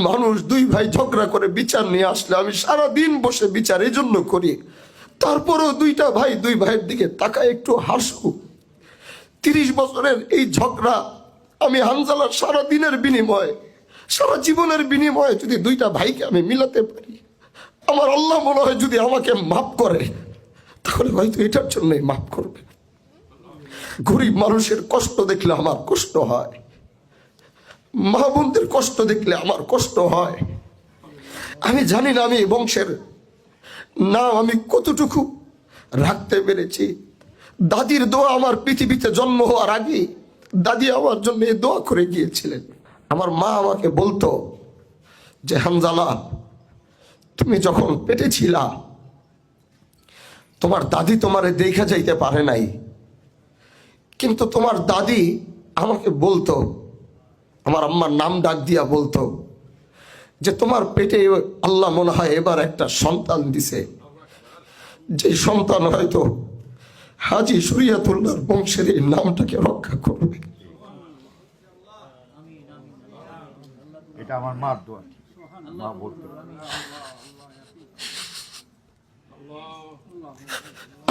মানুষ দুই ভাই ঝগড়া করে বিচার নিয়ে আসলে আমি সারাদিন বসে বিচার এই জন্য করি, তারপরেও দুইটা ভাই দুই ভাইয়ের দিকে তাকায় একটু হাসু। 30 বছরের এই ঝগড়া আমি হানজালার সারা দিনের বিনিময়ে, সারা জীবনের বিনিময়ে যদি দুইটা ভাইকে আমি মিলাতে পারি, আমার আল্লাহ মনে হয় যদি আমাকে মাফ করে তাহলে হয়তো এটার জন্যই মাফ করবে। গরিব মানুষের কষ্ট দেখলে আমার কষ্ট হয়, মা বোনদের কষ্ট দেখলে আমার কষ্ট হয়। আমি জানি না আমি এই বংশের নাম আমি কতটুকু রাখতে পেরেছি। দাদির দোয়া, আমার পৃথিবীতে জন্ম হওয়ার আগে দাদি আমার জন্য এই দোয়া করে গিয়েছিলেন। আমার মা আমাকে বলতো যে হানজালা, তুমি যখন পেটে ছিলা তোমার দাদি তোমারে দেখা যাইতে পারে নাই, কিন্তু তোমার দাদি আমাকে বলতো, আমার আম্মার নাম ডাক দিয়া বলতো যে তোমার পেটে আল্লাহ মনে হয় এবার একটা সন্তান দিছে, যে সন্তান হয়তো হাজী শরিয়তুল্লাহর বংশের এই নামটাকে রক্ষা করবে। এটা আমার মার দোয়া, মা বলতো।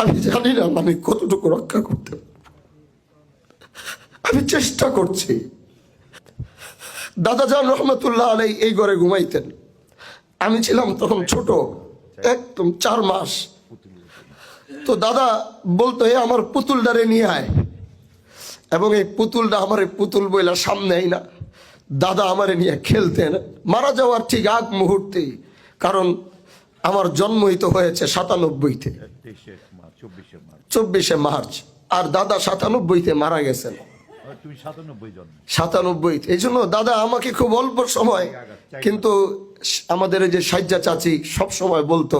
আমি জানি না আমি কতটুকু রক্ষা করতে পারবো, আমি চেষ্টা করছি। দাদা জান রহমতুল্লাহ আলাই এই ঘরে ঘুমাইতেন, আমি ছিলাম তখন ছোট, একদম 4 মাস। তো দাদা বলতো এ আমার পুতুলটারে নিয়ে আয়, এবং এই পুতুলটা আমার এই পুতুল বইলা সামনে আই না, দাদা আমারে নিয়ে খেলতেন। মারা যাওয়ার ঠিক আগ মুহূর্তে, কারণ আমার জন্মই তো হয়েছে 97-তে, 24শে মার্চ, আর দাদা 97-তে মারা গেছেন। 97-তে। এই জন্য দাদা আমাকে খুব অল্প সময়, কিন্তু আমাদের এই যে সাজ্জা চাচি সব সময় বলতো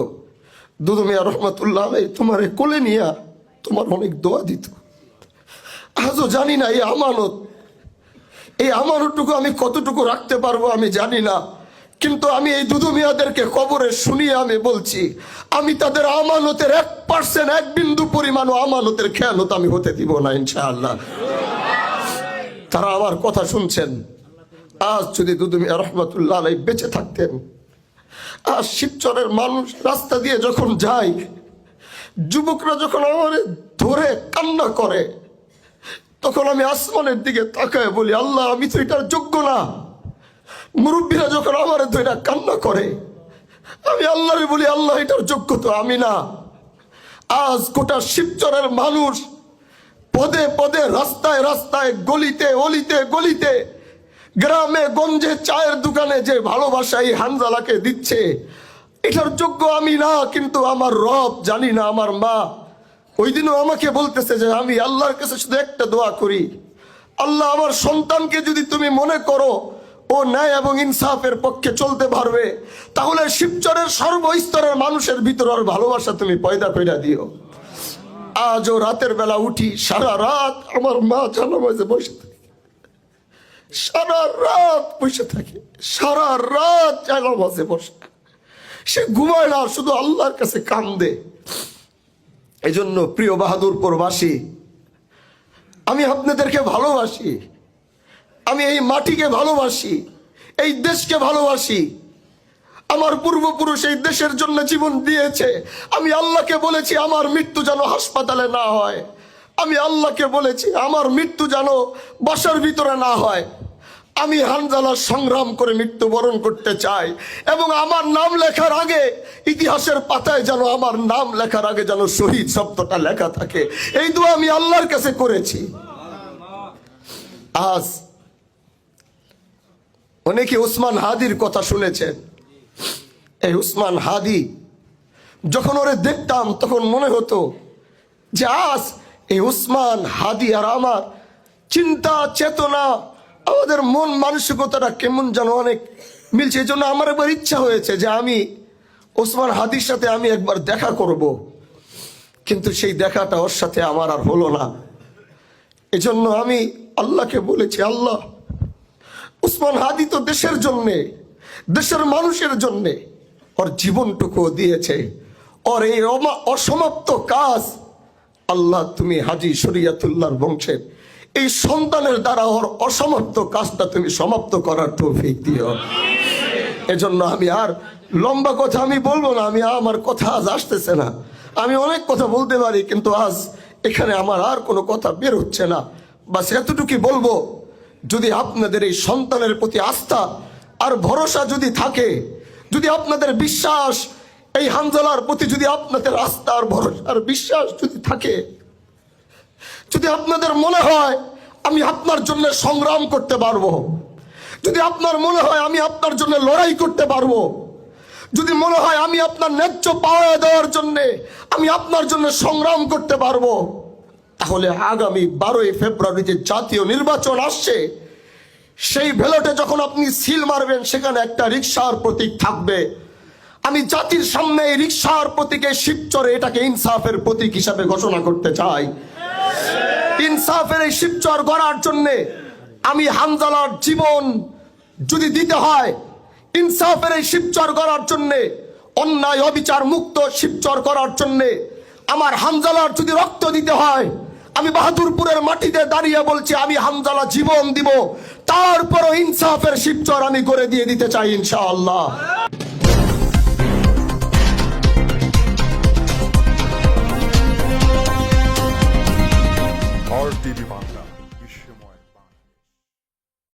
দুদু মিয়া রহমতুল্লাহ আলাইহি তোমার কোলে নিয়া তোমার অনেক দোয়া দিত। আজও জানি না এই আমানতটুকু আমি কতটুকু রাখতে পারবো আমি জানি না, কিন্তু আমি এই দুদু মিয়াদেরকে কবরে শুনিয়ে আমি বলছি, আমি তাদের আমানতের 1% 1 বিন্দু পরিমাণ আমানতের খেয়ানত আমি হতে দিব না ইনশাআল্লাহ। তারা আমার কথা শুনছেন। আজ যদি দুদু মিয়া রহমতুল্লাহ আলাইহি বেঁচে থাকতেন, আর শিবচরের মানুষ রাস্তা দিয়ে যখন যায়, যুবকরা যখন আমার ধরে কান্না করে, তখন আমি আসমানের দিকে তাকায় বলি আল্লাহ আমি তো এটার যোগ্য না। মুরব্বীরা যখন আমার ধরে কান্না করে, আমি আল্লাহরে বলি আল্লাহ এটার যোগ্য তো আমি না। আজ গোটা শিবচরের মানুষ পদে পদে, রাস্তায় রাস্তায়, গলিতে অলিতে গলিতে, গ্রামে গঞ্জে, চায়ের দোকানে যে ভালোবাসা এই হানজালাকে দিচ্ছে, এটার যোগ্য আমি না। কিন্তু আমার রব, জানি না আমার মা ওই দিনও আমাকে বলতেছে যে আমি আল্লাহর কাছে শুধু একটা দোয়া করি, আল্লাহ আমার সন্তানকে যদি তুমি মনে করো ও ন্যায় এবং ইনসাফের পক্ষে চলতে পারবে, তাহলে শিবচরের সর্বস্তরের মানুষের ভিতর আর ভালোবাসা তুমি পয়দা কইরা দিও। আজও রাতের বেলা উঠি, সারা রাত আমার মা জানামাজে বসে থাকে, সারা রাত বসে থাকে, সারা রাত জানামাজে বসে, সে ঘুমায় না, শুধু আল্লাহর কাছে কান্দে। এই জন্য প্রিয় বাহাদুরপুরবাসী, আমি আপনাদেরকে ভালোবাসি, আমি এই মাটিকে ভালোবাসি, এই দেশকে ভালোবাসি। আমার পূর্বপুরুষ এই দেশের জন্য জীবন দিয়েছে। আমি আল্লাহকে বলেছি আমার মৃত্যু যেন হাসপাতালে না হয়, আমি আল্লাহকে বলেছি আমার মৃত্যু যেন বাসার ভিতরে না হয়। আমি হানজালা সংগ্রাম করে মৃত্যুবরণ করতে চাই, এবং আমার নাম লেখার আগে ইতিহাসের পাতায় যেন আমার নাম লেখার আগে যেন শহীদ শব্দটা লেখা থাকে। এই দোয়া আমি আল্লাহর কাছে করেছি। আজ অনেকে উসমান হাদির কথা শুনেছেন। এই উসমান হাদি যখন ওরে দেখতাম তখন মনে হতো যে আজ এই উসমান হাদি আর আমার চিন্তা চেতনা, আমাদের মন মানসিকতাটা কেমন যেন অনেক মিলছে। এই জন্য আমার একবার ইচ্ছা হয়েছে যে আমি ওসমান হাদির সাথে আমি একবার দেখা করব, কিন্তু সেই দেখাটা ওর সাথে আমার আর হলো না। এজন্য আমি আল্লাহকে বলেছি, আল্লাহ ওসমান হাদি তো দেশের জন্যে, দেশের মানুষের জন্যে ওর জীবনটুকু দিয়েছে, ওর এই অসমাপ্ত কাজ আল্লাহ তুমি হাজী শরিয়তুল্লাহর বংশের এই সন্তানের দ্বারা ওর অসমাপ্ত কাজটা তুমি সমাপ্ত করার তৌফিক দিও। এজন্য আমি আর লম্বা কথা আমি বলবো না, আমার কথা আজ আসতেছে না। আমি অনেক কথা বলতে পারি, কিন্তু আজ এখানে আমার আর কোনো কথা বের হচ্ছে না। বাস এতটুকুই বলবো, যদি আপনাদের এই সন্তানের প্রতি আস্থা আর ভরসা যদি থাকে, যদি আপনাদের বিশ্বাস এই হানজালার প্রতি যদি আপনাদের আস্থা আর ভরসা আর বিশ্বাস যদি থাকে, যদি আপনাদের মনে হয় আমি আপনার জন্য সংগ্রাম করতে পারবো, যদি আপনার মনে হয় আমি আপনার জন্য লড়াই করতে পারবো, যদি মনে হয় আমি আপনার ন্যায্য পাওয়া দেওয়ার জন্য আমি আপনার জন্য সংগ্রাম করতে পারবো, তাহলে আগামী 12ই ফেব্রুয়ারি যে জাতীয় নির্বাচন আসছে, সেই ব্যালটে যখন আপনি সিল মারবেন, সেখানে একটা রিকশার প্রতীক থাকবে। আমি জাতির সামনে এই রিকশার প্রতীকে শিবচরে এটাকে ইনসাফের প্রতীক হিসাবে ঘোষণা করতে চাই। ইনসাফের এই শিবচর গড়ার জন্যে আমি হানজালার জীবন যদি দিতে হয়, ইনসাফের এই শিবচর গড়ার জন্যে, অন্যায় অবিচার মুক্ত শিবচর করার জন্যে আমার হানজালার যদি রক্ত দিতে হয়, আমি বাহাদুরপুরের মাটিতে দাঁড়িয়ে বলছি আমি হানজালা জীবন দিব, তারপরও ইনসাফের শিবচর আমি করে দিয়ে দিতে চাই ইনশাআল্লাহ।